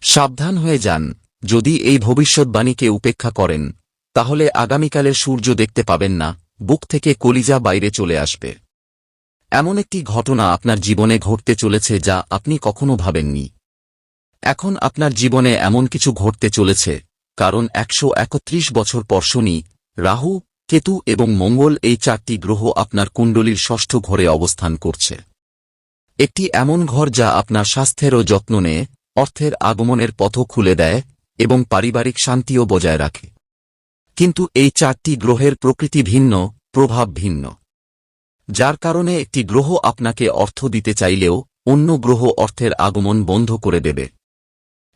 সাবধান হয়ে যান, যদি এই ভবিষ্যৎবাণীকে উপেক্ষা করেন তাহলে আগামীকালের সূর্য দেখতে পাবেন না, বুক থেকে কলিজা বাইরে চলে আসবে। এমন একটি ঘটনা আপনার জীবনে ঘটতে চলেছে যা আপনি কখনো ভাবেননি। এখন আপনার জীবনে এমন কিছু ঘটতে চলেছে, কারণ 131 বছর পর শনি, রাহু, কেতু এবং মঙ্গল এই চারটি গ্রহ আপনার কুণ্ডলীর ষষ্ঠ ঘরে অবস্থান করছে। একটি এমন ঘর যা আপনার স্বাস্থ্যেরও যত্ন নেয়, অর্থের আগমনের পথও খুলে দেয় এবং পারিবারিক শান্তিও বজায় রাখে। কিন্তু এই চারটি গ্রহের প্রকৃতি ভিন্ন, প্রভাব ভিন্ন, যার কারণে একটি গ্রহ আপনাকে অর্থ দিতে চাইলেও অন্য গ্রহ অর্থের আগমন বন্ধ করে দেবে।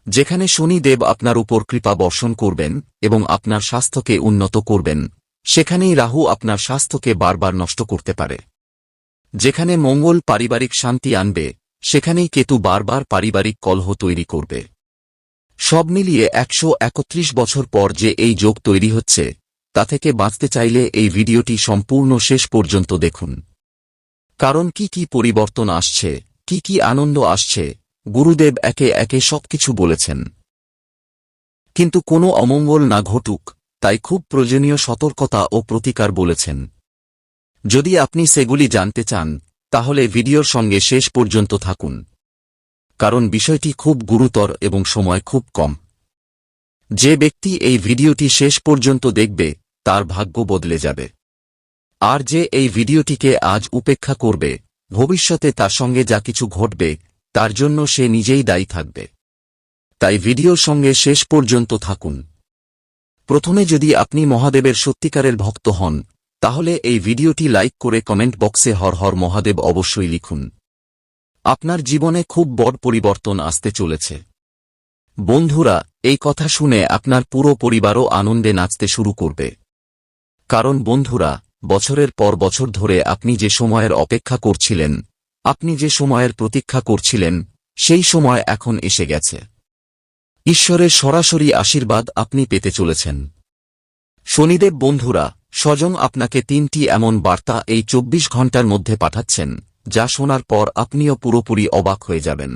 যেখানে শনিদেব আপনার উপর কৃপা বর্ষণ করবেন এবং আপনার স্বাস্থ্যকে উন্নত করবেন, সেখানেই রাহু আপনার স্বাস্থ্যকে বারবার নষ্ট করতে পারে। যেখানে মঙ্গল পারিবারিক শান্তি আনবে, সেখানেই কেতু বারবার পারিবারিক কলহ তৈরি করবে। সব মিলিয়ে 131 বছর পর যে এই যোগ তৈরি হচ্ছে, তা থেকে বাঁচতে চাইলে এই ভিডিওটি সম্পূর্ণ শেষ পর্যন্ত দেখুন। কারণ কি কি পরিবর্তন আসছে, কি কি আনন্দ আসছে, গুরুদেব একে একে সবকিছু বলেছেন। কিন্তু কোনো অমঙ্গল না ঘটুক, তাই খুব প্রয়োজনীয় সতর্কতা ও প্রতিকার বলেছেন। যদি আপনি সেগুলি জানতে চান, তাহলে ভিডিওর সঙ্গে শেষ পর্যন্ত থাকুন, কারণ বিষয়টি খুব গুরুতর এবং সময় খুব কম। যে ব্যক্তি এই ভিডিওটি শেষ পর্যন্ত দেখবে, তার ভাগ্য বদলে যাবে। আর যে এই ভিডিওটিকে আজ উপেক্ষা করবে, ভবিষ্যতে তার সঙ্গে যা কিছু ঘটবে তার জন্য সে নিজেই দায়ী থাকবে। তাই ভিডিওর সঙ্গে শেষ পর্যন্ত থাকুন। প্রথমে যদি আপনি মহাদেবের সত্যিকারের ভক্ত হন, তাহলে এই ভিডিওটি লাইক করে কমেন্ট বক্সে হর হর মহাদেব অবশ্যই লিখুন। আপনার জীবনে খুব বড় পরিবর্তন আসতে চলেছে। বন্ধুরা, এই কথা শুনে আপনার পুরো পরিবারও আনন্দে নাচতে শুরু করবে। কারণ বন্ধুরা, বছরের পর বছর ধরে আপনি যে সময়ের অপেক্ষা করছিলেন, আপনি যে সময়ের প্রতীক্ষা করছিলেন, সেই সময় এখন এসে গেছে। ঈশ্বরের সরাসরি আশীর্বাদ আপনি পেতে চলেছেন। শনিদেব বন্ধুরা, স্বয়ং আপনাকে 3টি এমন বার্তা এই 24 ঘণ্টার মধ্যে পাঠাচ্ছেন, যা শোনার পর আপনিও পুরোপুরি অবাক হয়ে যাবেন।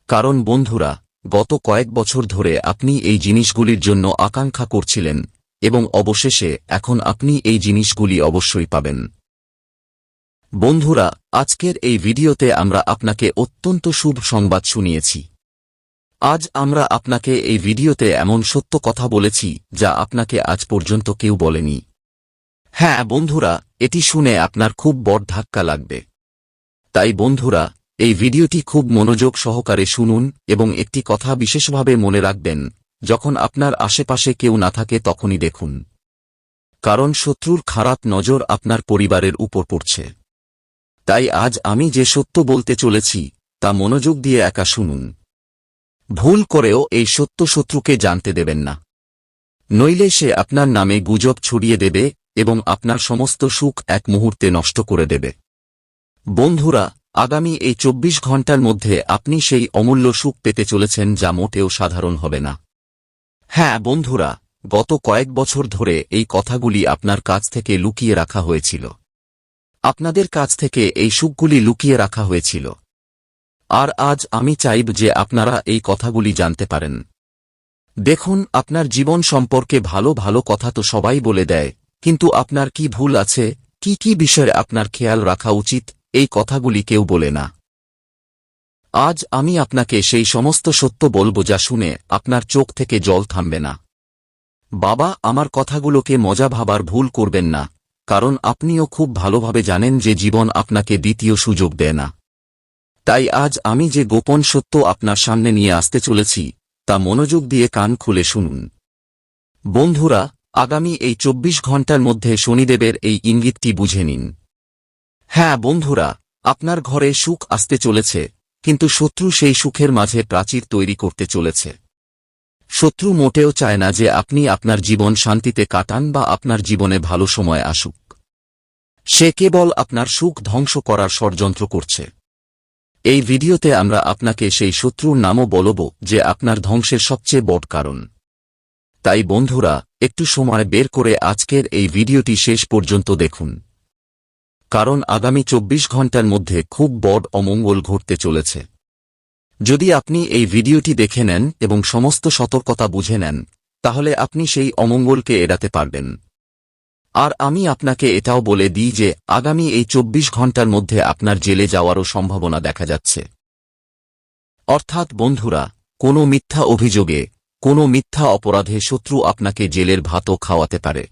কারণ বন্ধুরা, গত কয়েক বছর ধরে আপনি এই জিনিসগুলির জন্য আকাঙ্ক্ষা করছিলেন এবং অবশেষে এখন আপনি এই জিনিসগুলি অবশ্যই পাবেন। বন্ধুরা, আজকের এই ভিডিওতে আমরা আপনাকে অত্যন্ত শুভ সংবাদ শুনিয়েছি। আজ আমরা আপনাকে এই ভিডিওতে এমন সত্য কথা বলেছি যা আপনাকে আজ পর্যন্ত কেউ বলেনি। হ্যাঁ বন্ধুরা, এটি শুনে আপনার খুব বড় ধাক্কা লাগবে। তাই বন্ধুরা, এই ভিডিওটি খুব মনোযোগ সহকারে শুনুন এবং একটি কথা বিশেষভাবে মনে রাখবেন, যখন আপনার আশেপাশে কেউ না থাকে তখনই দেখুন। কারণ শত্রুর খারাপ নজর আপনার পরিবারের উপর পড়ছে। তাই আজ আমি যে সত্য বলতে চলেছি, তা মনোযোগ দিয়ে একা শুনুন। ভুল করেও এই সত্য শত্রুকে জানতে দেবেন না, নইলে সে আপনার নামে গুজব ছড়িয়ে দেবে এবং আপনার সমস্ত সুখ এক মুহূর্তে নষ্ট করে দেবে। বন্ধুরা, আগামী এই 24 ঘণ্টার মধ্যে আপনি সেই অমূল্য সুখ পেতে চলেছেন যা মোটেও সাধারণ হবে না। হ্যাঁ বন্ধুরা, গত কয়েক বছর ধরে এই কথাগুলি আপনার কাছ থেকে লুকিয়ে রাখা হয়েছিল। আপনাদের কাছ থেকে এই সুখগুলি লুকিয়ে রাখা হয়েছিল। আর আজ আমি চাইব যে আপনারা এই কথাগুলি জানতে পারেন। দেখুন, আপনার জীবন সম্পর্কে ভালো ভালো কথা তো সবাই বলে দেয়, কিন্তু আপনার কি ভুল আছে, কি কি বিষয়ে আপনার খেয়াল রাখা উচিত, এই কথাগুলি কেউ বলে না। আজ আমি আপনাকে সেই সমস্ত সত্য বলবো যা শুনে আপনার চোখ থেকে জল থামবে না। বাবা, আমার কথাগুলোকে মজা ভাবার ভুল করবেন না, কারণ আপনিও খুব ভালোভাবে জানেন যে জীবন আপনাকে দ্বিতীয় সুযোগ দেয় না। তাই আজ আমি যে গোপন সত্য আপনার সামনে নিয়ে আসতে চলেছি, তা মনোযোগ দিয়ে কান খুলে শুনুন। বন্ধুরা, আগামী এই 24 ঘণ্টার মধ্যে শনিদেবের এই ইঙ্গিতটি বুঝে নিন। হ্যাঁ বন্ধুরা, আপনার ঘরে সুখ আসতে চলেছে, কিন্তু শত্রু সেই সুখের মাঝে প্রাচীর তৈরি করতে চলেছে। শত্রু মোটেও চায় না যে আপনি আপনার জীবন শান্তিতে কাটান বা আপনার জীবনে ভালো সময় আসুক। সে কেবল আপনার সুখ ধ্বংস করার ষড়যন্ত্র করছে। এই ভিডিওতে আমরা আপনাকে সেই শত্রুর নামও বলব যে আপনার ধ্বংসের সবচেয়ে বড় কারণ। তাই বন্ধুরা, একটু সময় বের করে আজকের এই ভিডিওটি শেষ পর্যন্ত দেখুন। কারণ আগামী 24 ঘণ্টার মধ্যে খুব বড় অমঙ্গল ঘটতে চলেছে। যদি আপনি এই ভিডিওটি দেখে নেন এবং সমস্ত সতর্কতা বুঝে নেন, তাহলে আপনি সেই অমঙ্গলকে এড়াতে পারবেন। আর আমি আপনাকে এটাও বলে দিই যে আগামী এই 24 ঘন্টার মধ্যে আপনার জেলে যাওয়ারও সম্ভাবনা দেখা যাচ্ছে। অর্থাৎ বন্ধুরা, কোনো মিথ্যা অভিযোগে, কোনো মিথ্যা অপরাধে শত্রু আপনাকে জেলের ভাতও খাওয়াতে পারে।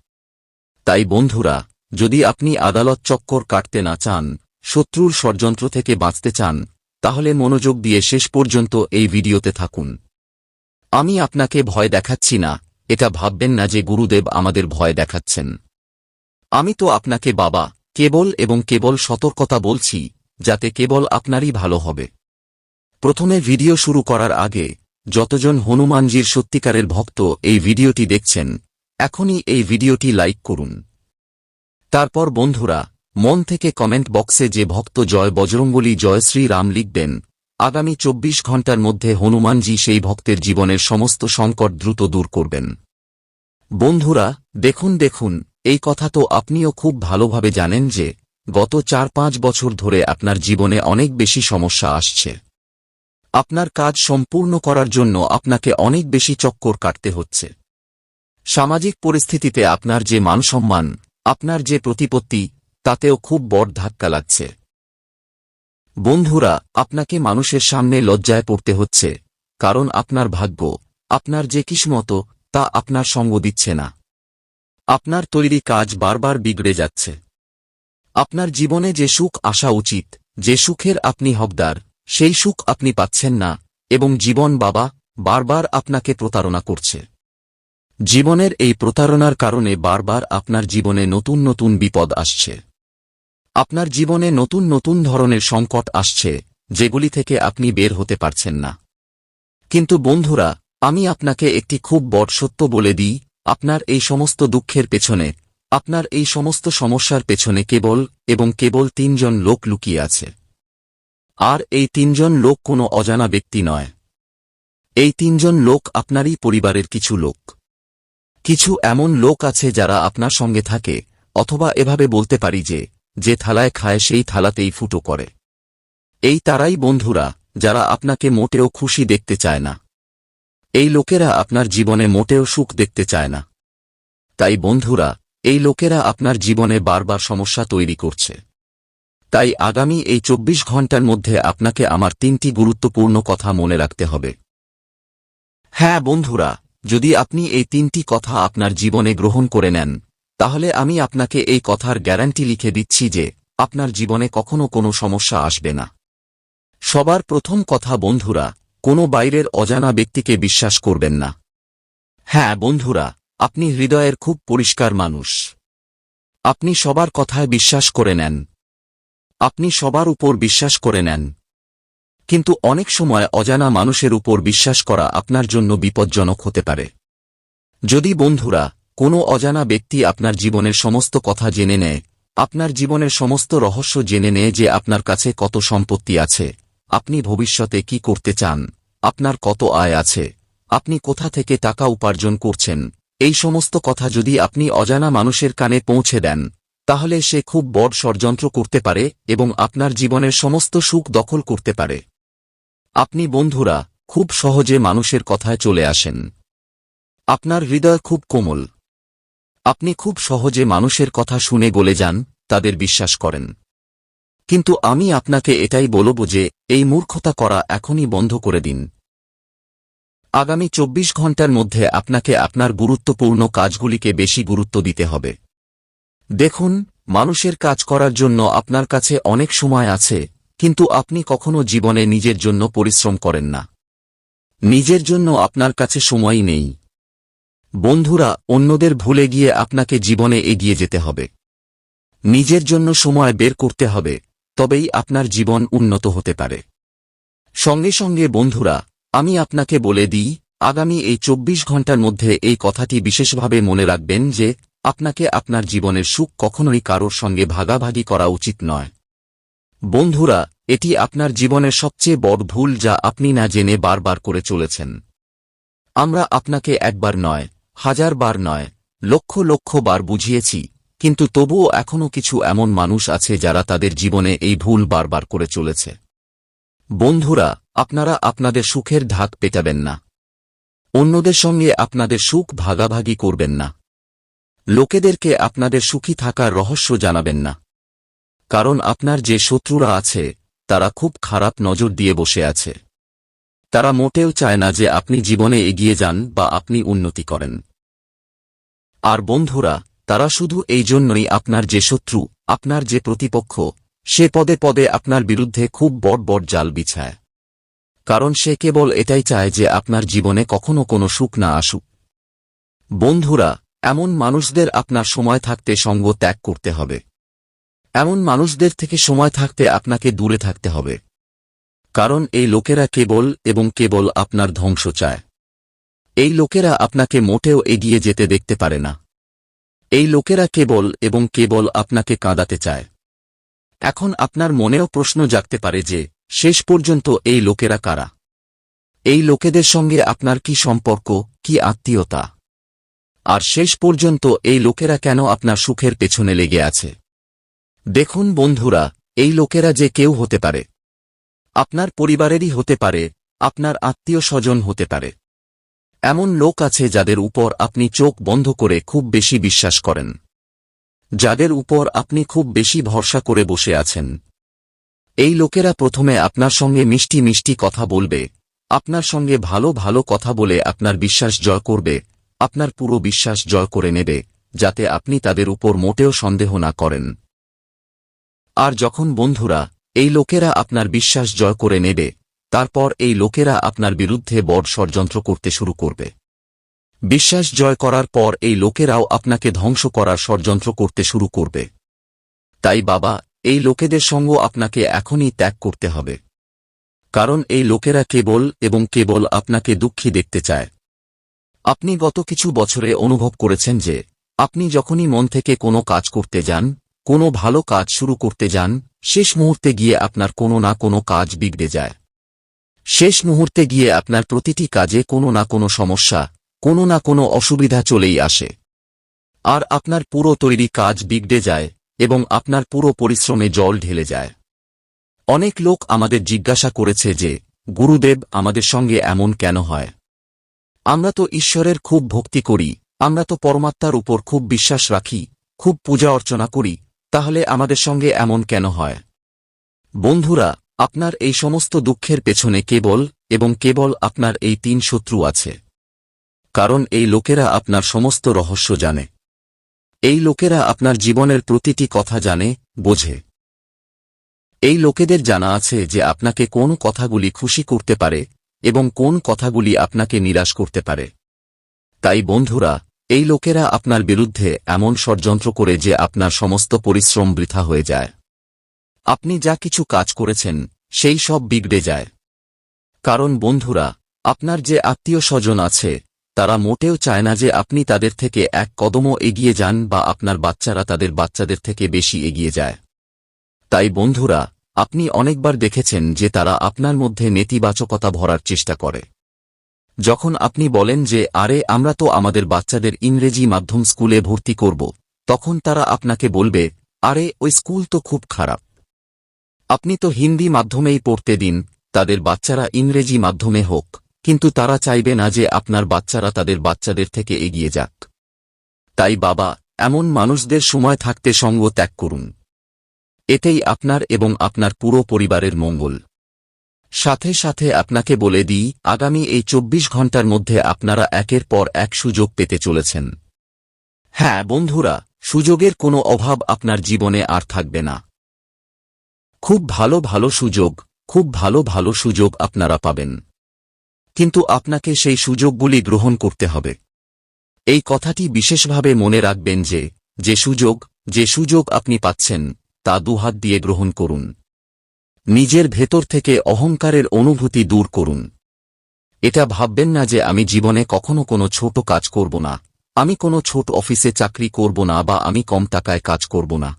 তাই বন্ধুরা, যদি আপনি আদালত চক্কর কাটতে না চান, শত্রুর ষড়যন্ত্র থেকে বাঁচতে চান, তাহলে মনোযোগ দিয়ে শেষ পর্যন্ত এই ভিডিওতে থাকুন। আমি আপনাকে ভয় দেখাচ্ছি না, এটা ভাববেন না যে গুরুদেব আমাদের ভয় দেখাচ্ছেন। আমি তো আপনাকে বাবা কেবল এবং কেবল সতর্কতা বলছি, যাতে কেবল আপনারই ভালো হবে। প্রথমে ভিডিও শুরু করার আগে, যতজন হনুমানজির সত্যিকারের ভক্ত এই ভিডিওটি দেখছেন, এখনই এই ভিডিওটি লাইক করুন। তারপর বন্ধুরা, মন থেকে কমেন্ট বক্সে যে ভক্ত জয় বজরঙ্গলী জয় শ্রী রাম লিখবেন, আগামী 24 ঘন্টার মধ্যে হনুমানজি সেই ভক্তের জীবনের সমস্ত সংকট দ্রুত দূর করবেন। বন্ধুরা, দেখুন, এই কথা তো আপনিও খুব ভালোভাবে জানেন যে গত 4-5 বছর ধরে আপনার জীবনে অনেক বেশি সমস্যা আসছে। আপনার কাজ সম্পূর্ণ করার জন্য আপনাকে অনেক বেশি চক্কর কাটতে হচ্ছে। সামাজিক পরিস্থিতিতে আপনার যে মানসম্মান, আপনার যে প্রতিপত্তি, তাতেও খুব বড় ধাক্কা লাগছে। বন্ধুরা, আপনাকে মানুষের সামনে লজ্জায় পড়তে হচ্ছে, কারণ আপনার ভাগ্য, আপনার যে কিসমত, তা আপনার সঙ্গ দিচ্ছে না। আপনার তৈরি কাজ বারবার বিগড়ে যাচ্ছে। আপনার জীবনে যে সুখ আসা উচিত, যে সুখের আপনি হকদার, সেই সুখ আপনি পাচ্ছেন না, এবং জীবন বারবার আপনাকে প্রতারণা করছে। জীবনের এই প্রতারণার কারণে বারবার আপনার জীবনে নতুন বিপদ আসছে। আপনার জীবনে নতুন ধরনের সংকট আসছে, যেগুলি থেকে আপনি বের হতে পারছেন না। কিন্তু বন্ধুরা, আমি আপনাকে একটি খুব বড় সত্য বলে দিই, আপনার এই সমস্ত দুঃখের পেছনে, আপনার এই সমস্ত সমস্যার পেছনে কেবল এবং কেবল 3 জন লোক লুকিয়ে আছে। আর এই 3 জন লোক কোনো অজানা ব্যক্তি নয়। এই 3 জন লোক আপনারই পরিবারের কিছু লোক। কিছু এমন লোক আছে যারা আপনার সঙ্গে থাকে, অথবা এভাবে বলতে পারি যে থালায় খায় সেই থালাতেই ফুটো করে। এই তারাই বন্ধুরা, যারা আপনাকে মোটেও খুশি দেখতে চায় না। এই লোকেরা আপনার জীবনে মোটেও সুখ দেখতে চায় না। তাই বন্ধুরা, এই লোকেরা আপনার জীবনে বারবার সমস্যা তৈরি করছে। তাই আগামী এই 24 ঘন্টার মধ্যে আপনাকে আমার 3টি গুরুত্বপূর্ণ কথা মনে রাখতে হবে। হ্যাঁ বন্ধুরা, যদি আপনি এই 3টি কথা আপনার জীবনে গ্রহণ করে নেন, তাহলে আমি আপনাকে এই কথার গ্যারান্টি লিখে দিচ্ছি যে আপনার জীবনে কখনো কোনো সমস্যা আসবে না। সবার প্রথম কথা বন্ধুরা, কোনো বাইরের অজানা ব্যক্তিকে বিশ্বাস করবেন না। হ্যাঁ বন্ধুরা, আপনি হৃদয়ের খুব পরিষ্কার মানুষ। আপনি সবার কথায় বিশ্বাস করে নেন। আপনি সবার উপর বিশ্বাস করে নেন। কিন্তু অনেক সময় অজানা মানুষের উপর বিশ্বাস করা আপনার জন্য বিপজ্জনক হতে পারে। যদি বন্ধুরা, কোনো অজানা ব্যক্তি আপনার জীবনের সমস্ত কথা জেনে নেয়, আপনার জীবনের সমস্ত রহস্য জেনে নেয় যে আপনার কাছে কত সম্পত্তি আছে, আপনি ভবিষ্যতে কি করতে চান, আপনার কত আয় আছে, আপনি কোথা থেকে টাকা উপার্জন করছেন, এই সমস্ত কথা যদি আপনি অজানা মানুষের কানে পৌঁছে দেন, তাহলে সে খুব বড় ষড়যন্ত্র করতে পারে এবং আপনার জীবনের সমস্ত সুখ দখল করতে পারে। আপনি বন্ধুরা, খুব সহজে মানুষের কথায় চলে আসেন। আপনার হৃদয় খুব কোমল। আপনি খুব সহজে মানুষের কথা শুনে গলে যান, তাদের বিশ্বাস করেন। কিন্তু আমি আপনাকে এটাই বলব যে এই মূর্খতা করা এখনই বন্ধ করে দিন। আগামী 24 ঘন্টার মধ্যে আপনাকে আপনার গুরুত্বপূর্ণ কাজগুলিকে বেশি গুরুত্ব দিতে হবে। দেখুন, মানুষের কাজ করার জন্য আপনার কাছে অনেক সময় আছে, কিন্তু আপনি কখনো জীবনে নিজের জন্য পরিশ্রম করেন না। নিজের জন্য আপনার কাছে সময়ই নেই। বন্ধুরা, অন্যদের ভুলে গিয়ে আপনাকে জীবনে এগিয়ে যেতে হবে। নিজের জন্য সময় বের করতে হবে, তবেই আপনার জীবন উন্নত হতে পারে। সঙ্গে সঙ্গে বন্ধুরা, আমি আপনাকে বলে দিই, আগামী এই 24 ঘন্টার মধ্যে এই কথাটি বিশেষভাবে মনে রাখবেন যে আপনাকে আপনার জীবনের সুখ কখনোই কারোর সঙ্গে ভাগাভাগি করা উচিত নয়। বন্ধুরা, এটি আপনার জীবনের সবচেয়ে বড় ভুল যা আপনি না জেনে বারবার করে চলেছেন। আমরা আপনাকে একবার নয়, হাজার বার নয়, লক্ষ বার বুঝিয়েছি, কিন্তু তবুও এখনও কিছু এমন মানুষ আছে যারা তাদের জীবনে এই ভুল বারবার করে চলেছে। বন্ধুরা, আপনারা আপনাদের সুখের ঢাক পেটাবেন না। অন্যদের সঙ্গে আপনাদের সুখ ভাগাভাগি করবেন না। লোকেদেরকে আপনাদের সুখী থাকার রহস্য জানাবেন না। কারণ আপনার যে শত্রুরা আছে তারা খুব খারাপ নজর দিয়ে বসে আছে। তারা মোটেও চায় না যে আপনি জীবনে এগিয়ে যান বা আপনি উন্নতি করেন। আর বন্ধুরা, তারা শুধু এই জন্যই আপনার যে শত্রু, আপনার যে প্রতিপক্ষ, সে পদে পদে আপনার বিরুদ্ধে খুব বড় বড় জাল বিছায়। কারণ সে কেবল এটাই চায় যে আপনার জীবনে কখনো কোনো সুখ না আসুক। বন্ধুরা, এমন মানুষদের আপনার সময় থাকতে সঙ্গ ত্যাগ করতে হবে। এমন মানুষদের থেকে সময় থাকতে আপনাকে দূরে থাকতে হবে। কারণ এই লোকেরা কেবল এবং কেবল আপনার ধ্বংস চায়। এই লোকেরা আপনাকে মোটেও এগিয়ে যেতে দেখতে পারে না। এই লোকেরা কেবল এবং কেবল আপনাকে কাঁদাতে চায়। এখন আপনার মনেও প্রশ্ন জাগতে পারে যে শেষ পর্যন্ত এই লোকেরা কারা? এই লোকেদের সঙ্গে আপনার কি সম্পর্ক, কি আত্মীয়তা? আর শেষ পর্যন্ত এই লোকেরা কেন আপনার সুখের পেছনে লেগে আছে? দেখুন বন্ধুরা, এই লোকেরা যে কেউ হতে পারে। আপনার পরিবারেরই হতে পারে, আপনার আত্মীয় স্বজন হতে পারে। এমন লোক আছে যাদের উপর আপনি চোখ বন্ধ করে খুব বেশি বিশ্বাস করেন, যাদের উপর আপনি খুব বেশি ভরসা করে বসে আছেন। এই লোকেরা প্রথমে আপনার সঙ্গে মিষ্টি মিষ্টি কথা বলবে, আপনার সঙ্গে ভালো ভালো কথা বলে আপনার বিশ্বাস জয় করবে, আপনার পুরো বিশ্বাস জয় করে নেবে, যাতে আপনি তাদের উপর মোটেও সন্দেহ না করেন। আর যখন বন্ধুরা এই লোকেরা আপনার বিশ্বাস জয় করে নেবে, তারপর এই লোকেরা আপনার বিরুদ্ধে বড় ষড়যন্ত্র করতে শুরু করবে। বিশ্বাস জয় করার পর এই লোকেরাও আপনাকে ধ্বংস করার ষড়যন্ত্র করতে শুরু করবে। তাই বাবা, এই লোকেদের সঙ্গ আপনাকে এখনই ত্যাগ করতে হবে। কারণ এই লোকেরা কেবল এবং কেবল আপনাকে দুঃখী দেখতে চায়। আপনি গত কিছু বছরে অনুভব করেছেন যে আপনি যখনই মন থেকে কোনো কাজ করতে যান, কোনো ভালো কাজ শুরু করতে যান, শেষ মুহূর্তে গিয়ে আপনার কোনো না কোনো কাজ বিগড়ে যায়। শেষ মুহূর্তে গিয়ে আপনার প্রতিটি কাজে কোনো না কোনো সমস্যা, কোনো না কোনো অসুবিধা চলেই আসে। আর আপনার পুরো তৈরি কাজ বিগড়ে যায় এবং আপনার পুরো পরিশ্রমে জল ঢেলে যায়। অনেক লোক আমাদের জিজ্ঞাসা করেছে যে গুরুদেব, আমাদের সঙ্গে এমন কেন হয়? আমরা তো ঈশ্বরের খুব ভক্তি করি, আমরা তো পরমাত্মার উপর খুব বিশ্বাস রাখি, খুব পূজা অর্চনা করি, তাহলে আমাদের সঙ্গে এমন কেন হয়? বন্ধুরা, আপনার এই সমস্ত দুঃখের পেছনে কেবল এবং কেবল আপনার এই 3 শত্রু আছে। কারণ এই লোকেরা আপনার সমস্ত রহস্য জানে। এই লোকেরা আপনার জীবনের প্রতিটি কথা জানে, বোঝে। এই লোকেদের জানা আছে যে আপনাকে কোন কথাগুলি খুশি করতে পারে এবং কোন কথাগুলি আপনাকে নিরাশ করতে পারে। তাই বন্ধুরা, এই লোকেরা আপনার বিরুদ্ধে এমন ষড়যন্ত্র করে যে আপনার সমস্ত পরিশ্রম বৃথা হয়ে যায়। আপনি যা কিছু কাজ করেছেন সেই সব বিগড়ে যায়। কারণ বন্ধুরা, আপনার যে আত্মীয় স্বজন আছে তারা মোটেও চায় না যে আপনি তাদের থেকে এক কদমও এগিয়ে যান বা আপনার বাচ্চারা তাদের বাচ্চাদের থেকে বেশি এগিয়ে যায়। তাই বন্ধুরা, আপনি অনেকবার দেখেছেন যে তারা আপনার মধ্যে নেতিবাচকতা ভরার চেষ্টা করে। যখন আপনি বলেন যে আরে আমরা তো আমাদের বাচ্চাদের ইংরেজি মাধ্যম স্কুলে ভর্তি করব, তখন তারা আপনাকে বলবে আরে ওই স্কুল তো খুব খারাপ, আপনি তো হিন্দি মাধ্যমেই পড়তে দিন, তাদের বাচ্চারা ইংরেজি মাধ্যমে হোক। কিন্তু তারা চাইবে না যে আপনার বাচ্চারা তাদের বাচ্চাদের থেকে এগিয়ে যাক। তাই বাবা, এমন মানুষদের সময় থাকতে সঙ্গ ত্যাগ করুন। এটাই আপনার এবং আপনার পুরো পরিবারের মঙ্গল। সাথে সাথে আপনাকে বলে দিই, আগামী এই 24 ঘন্টার মধ্যে আপনারা একের পর এক সুযোগ পেতে চলেছেন। হ্যাঁ বন্ধুরা, সুযোগের কোনো অভাব আপনার জীবনে আর থাকবে না। খুব ভালো ভালো সুযোগ, খুব ভালো ভালো সুযোগ আপনারা পাবেন। কিন্তু আপনাকে সেই সুযোগগুলি গ্রহণ করতে হবে। এই কথাটি বিশেষভাবে মনে রাখবেন যে যে সুযোগ আপনি পাচ্ছেন তা দুহাত দিয়ে গ্রহণ করুন। নিজের ভেতর থেকে অহংকারের অনুভূতি দূর করুন। এটা ভাববেন না যে আমি জীবনে কখনো কোনো ছোট কাজ করব না, আমি কোনো ছোট অফিসে চাকরি করব না বা আমি কম টাকায় কাজ করব না।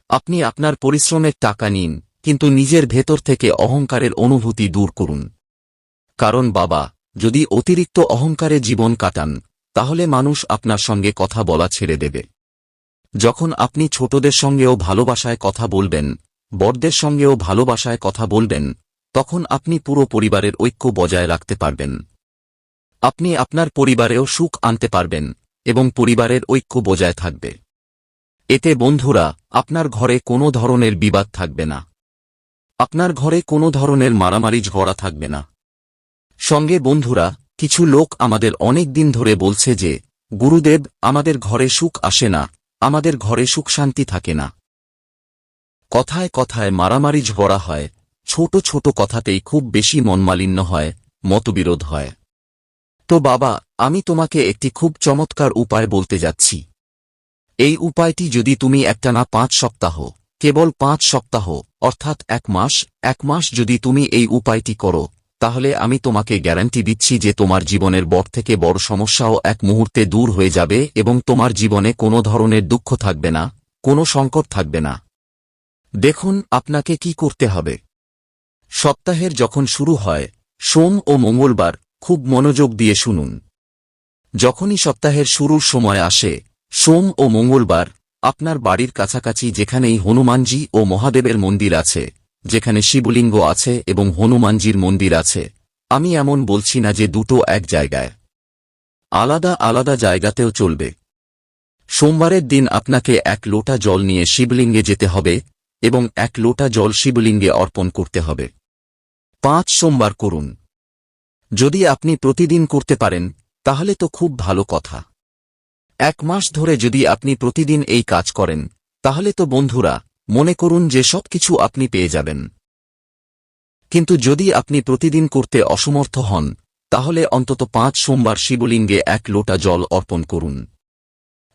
আপনি আপনার পরিশ্রমের টাকা নিন, কিন্তু নিজের ভেতর থেকে অহংকারের অনুভূতি দূর করুন। কারণ বাবা, যদি অতিরিক্ত অহংকারে জীবন কাটান তাহলে মানুষ আপনার সঙ্গে কথা বলা ছেড়ে দেবে। যখন আপনি ছোটদের সঙ্গেও ভালোবাসায় কথা বলবেন, বড়দের সঙ্গেও ভালোবাসায় কথা বলবেন, তখন আপনি পুরো পরিবারের ঐক্য বজায় রাখতে পারবেন। আপনি আপনার পরিবারেও সুখ আনতে পারবেন এবং পরিবারের ঐক্য বজায় থাকবে। এতে বন্ধুরা, আপনার ঘরে কোনো ধরনের বিবাদ থাকবে না। আপনার ঘরে কোনো ধরনের মারামারি ঝগড়া থাকবে না। সঙ্গে বন্ধুরা, কিছু লোক আমাদের অনেক দিন ধরে বলছে যে, গুরুদেব, আমাদের ঘরে সুখ আসে না, আমাদের ঘরে সুখ শান্তি থাকে না। কথায় কথায় মারামারি ঝগড়া হয়, ছোট ছোট কথাতেই খুব বেশি মনমালিন্য হয়, মতবিরোধ হয়। তো বাবা, আমি তোমাকে একটি খুব চমৎকার উপায় বলতে যাচ্ছি। এই উপায়টি যদি তুমি একটানা 5 সপ্তাহ, কেবল 5 সপ্তাহ অর্থাৎ 1 মাস যদি তুমি এই উপায়টি করো, তাহলে আমি তোমাকে গ্যারান্টি দিচ্ছি যে তোমার জীবনের বড় থেকে বড় সমস্যাও এক মুহূর্তে দূর হয়ে যাবে এবং তোমার জীবনে কোনো ধরনের দুঃখ থাকবে না, কোনো সংকট থাকবে না। দেখুন আপনাকে কি করতে হবে। সপ্তাহের যখন শুরু হয়, সোম ও মঙ্গলবার, খুব মনোযোগ দিয়ে শুনুন। যখনই সপ্তাহের শুরুর সময় আসে, সোম ও মঙ্গলবার, আপনার বাড়ির কাছাকাছি যেখানেই হনুমানজি ও মহাদেবের মন্দির আছে, যেখানে শিবলিঙ্গ আছে এবং হনুমানজির মন্দির আছে, আমি এমন বলছি না যে দুটো এক জায়গায়, আলাদা আলাদা জায়গাতেও চলবে। সোমবারের দিন আপনাকে 1 লোটা জল নিয়ে শিবলিঙ্গে যেতে হবে এবং 1 লোটা জল শিবলিঙ্গে অর্পণ করতে হবে। 5 সোমবার করুন। যদি আপনি প্রতিদিন করতে পারেন তাহলে তো খুব ভালো কথা। 1 মাস ধরে যদি আপনি প্রতিদিন এই কাজ করেন, তাহলে তো বন্ধুরা, মনে করুন যে সবকিছু আপনি পেয়ে যাবেন। কিন্তু যদি আপনি প্রতিদিন করতে অসমর্থ হন, তাহলে অন্তত 5 সোমবার শিবলিঙ্গে 1 লোটা জল অর্পণ করুন।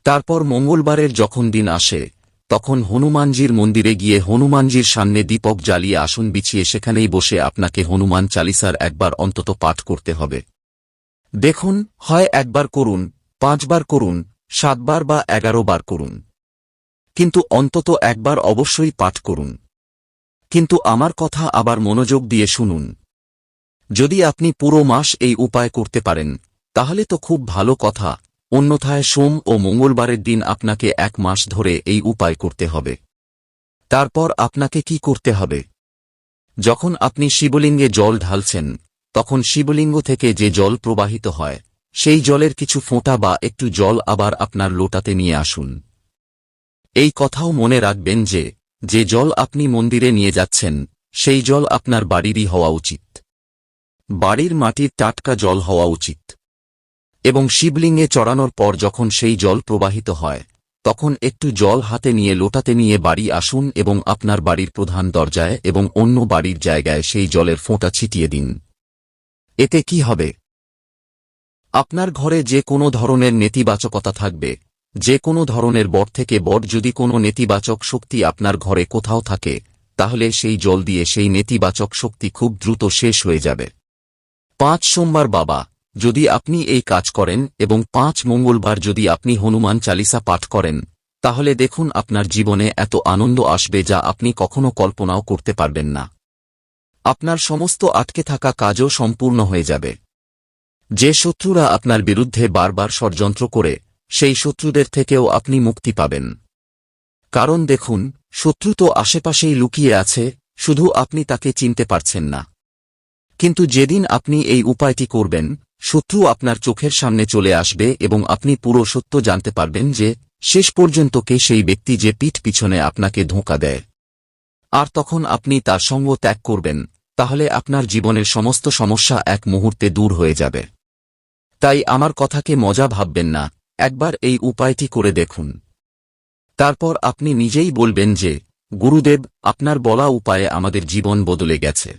তারপর মঙ্গলবারের যখন দিন আসে, তখন হনুমানজির মন্দিরে গিয়ে হনুমানজির সামনে দীপক জ্বালিয়ে আসন বিছিয়ে সেখানেই বসে আপনাকে হনুমান চালিসার একবার অন্তত পাঠ করতে হবে। দেখুন, হয় 1 বার করুন, 5 বার করুন, 7 বার বা 11 বার করুন, কিন্তু অন্তত 1 বার অবশ্যই পাঠ করুন। কিন্তু আমার কথা আবার মনোযোগ দিয়ে শুনুন। যদি আপনি পুরো মাস এই উপায় করতে পারেন, তাহলে তো খুব ভালো কথা, অন্যথায় সোম ও মঙ্গলবারের দিন আপনাকে 1 মাস ধরে এই উপায় করতে হবে। তারপর আপনাকে কি করতে হবে? যখন আপনি শিবলিঙ্গে জল ঢালছেন, তখন শিবলিঙ্গ থেকে যে জল প্রবাহিত হয়, সেই জলের কিছু ফোঁটা বা একটু জল আবার আপনার লোটাতে নিয়ে আসুন। এই কথাও মনে রাখবেন যে, যে জল আপনি মন্দিরে নিয়ে যাচ্ছেন, সেই জল আপনার বাড়িরই হওয়া উচিত। বাড়ির মাটির টাটকা জল হওয়া উচিত। এবং শিবলিঙ্গে চড়ানোর পর যখন সেই জল প্রবাহিত হয়, তখন একটু জল হাতে নিয়ে লোটাতে নিয়ে বাড়ি আসুন এবং আপনার বাড়ির প্রধান দরজায় এবং অন্য বাড়ির জায়গায় সেই জলের ফোঁটা ছিটিয়ে দিন। এতে কি হবে? আপনার ঘরে যে কোনো ধরনের নেতিবাচকতা থাকবে, যে কোনো ধরনের বড় থেকে বড় যদি কোনো নেতিবাচক শক্তি আপনার ঘরে কোথাও থাকে, তাহলে সেই জল দিয়ে সেই নেতিবাচক শক্তি খুব দ্রুত শেষ হয়ে যাবে। 5 সোমবার বাবা, যদি আপনি এই কাজ করেন এবং 5 মঙ্গলবার যদি আপনি হনুমান চালিসা পাঠ করেন, তাহলে দেখুন আপনার জীবনে এত আনন্দ আসবে যা আপনি কখনো কল্পনাও করতে পারবেন না। আপনার সমস্ত আটকে থাকা কাজও সম্পূর্ণ হয়ে যাবে। যে শত্রুরা আপনার বিরুদ্ধে বারবার ষড়যন্ত্র করে, সেই শত্রুদের থেকেও আপনি মুক্তি পাবেন। কারণ দেখুন, শত্রু তো আশেপাশেই লুকিয়ে আছে, শুধু আপনি তাকে চিনতে পারছেন না। কিন্তু যেদিন আপনি এই উপায়টি করবেন, শত্রু আপনার চোখের সামনে চলে আসবে এবং আপনি পুরো সত্য জানতে পারবেন যে, শেষ পর্যন্ত কে সেই ব্যক্তি যে পিঠ পিছনে আপনাকে ধোঁকা দেয়। আর তখন আপনি তার সঙ্গ ত্যাগ করবেন, তাহলে আপনার জীবনের সমস্ত সমস্যা এক মুহূর্তে দূর হয়ে যাবে। তাই আমার কথাকে মজা ভাববেন না, একবার এই উপায়টি করে দেখুন। তারপর আপনি নিজেই বলবেন যে, গুরুদেব, আপনার বলা উপায়ে আমাদের জীবন বদলে গেছে।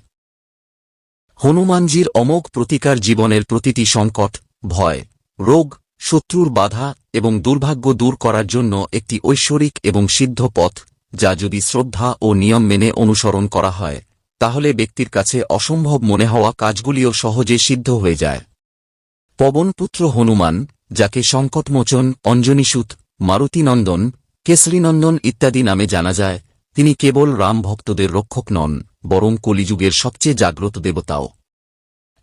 হনুমানজির অমোঘ প্রতিকার জীবনের প্রতিটি সংকট, ভয়, রোগ, শত্রুর বাধা এবং দুর্ভাগ্য দূর করার জন্য একটি ঐশ্বরিক এবং সিদ্ধ পথ, যা যদি শ্রদ্ধা ও নিয়ম মেনে অনুসরণ করা হয়, তাহলে ব্যক্তির কাছে অসম্ভব মনে হওয়া কাজগুলিও সহজে সিদ্ধ হয়ে যায়। পবনপুত্র হনুমান, যাকে সংকটমোচন, অঞ্জনীসুত, মারুতিনন্দন, কেশরীনন্দন ইত্যাদি নামে জানা যায়, তিনি কেবল রাম ভক্তদের রক্ষক নন, বরং কলিযুগের সবচেয়ে জাগ্রত দেবতাও।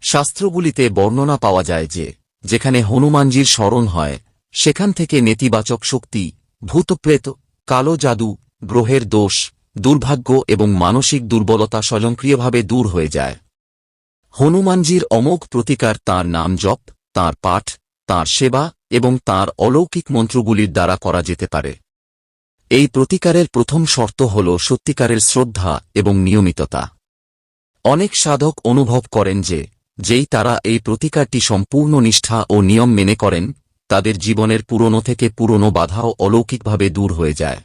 শাস্ত্রগুলিতে বর্ণনা পাওয়া যায় যে, যেখানে হনুমানজির স্মরণ হয়, সেখান থেকে নেতিবাচক শক্তি, ভূতপ্রেত, কালো জাদু, গ্রহের দোষ, দুর্ভাগ্য এবং মানসিক দুর্বলতা স্বয়ংক্রিয়ভাবে দূর হয়ে যায়। হনুমানজির অমোঘ প্রতিকার তাঁর নাম জপ, তাঁর পাঠ, তাঁর সেবা এবং তাঁর অলৌকিক মন্ত্রগুলির দ্বারা করা যেতে পারে। এই প্রতিকারের প্রথম শর্ত হল সত্যিকারের শ্রদ্ধা এবং নিয়মিততা। অনেক সাধক অনুভব করেন যে যেই তারা এই প্রতিকারটি সম্পূর্ণ নিষ্ঠা ও নিয়ম মেনে করেন, তাদের জীবনের পুরনো থেকে পুরনো বাধাও অলৌকিকভাবে দূর হয়ে যায়।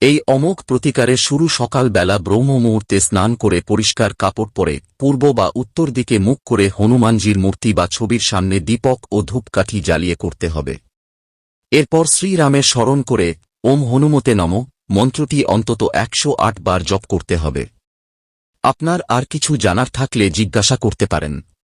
এই অমোঘ প্রতিকারের শুরু সকালবেলা ব্রহ্ম মুহূর্তে স্নান করে পরিষ্কার কাপড় পরে পূর্ব বা উত্তর দিকে মুখ করে হনুমানজির মূর্তি বা ছবির সামনে দীপক ও ধূপকাঠি জ্বালিয়ে করতে হবে। এরপর শ্রীরামের স্মরণ করে ওম হনুমতে নমঃ মন্ত্রটি অন্তত 108 বার জপ করতে হবে। আপনার আর কিছু জানার থাকলে জিজ্ঞাসা করতে পারেন।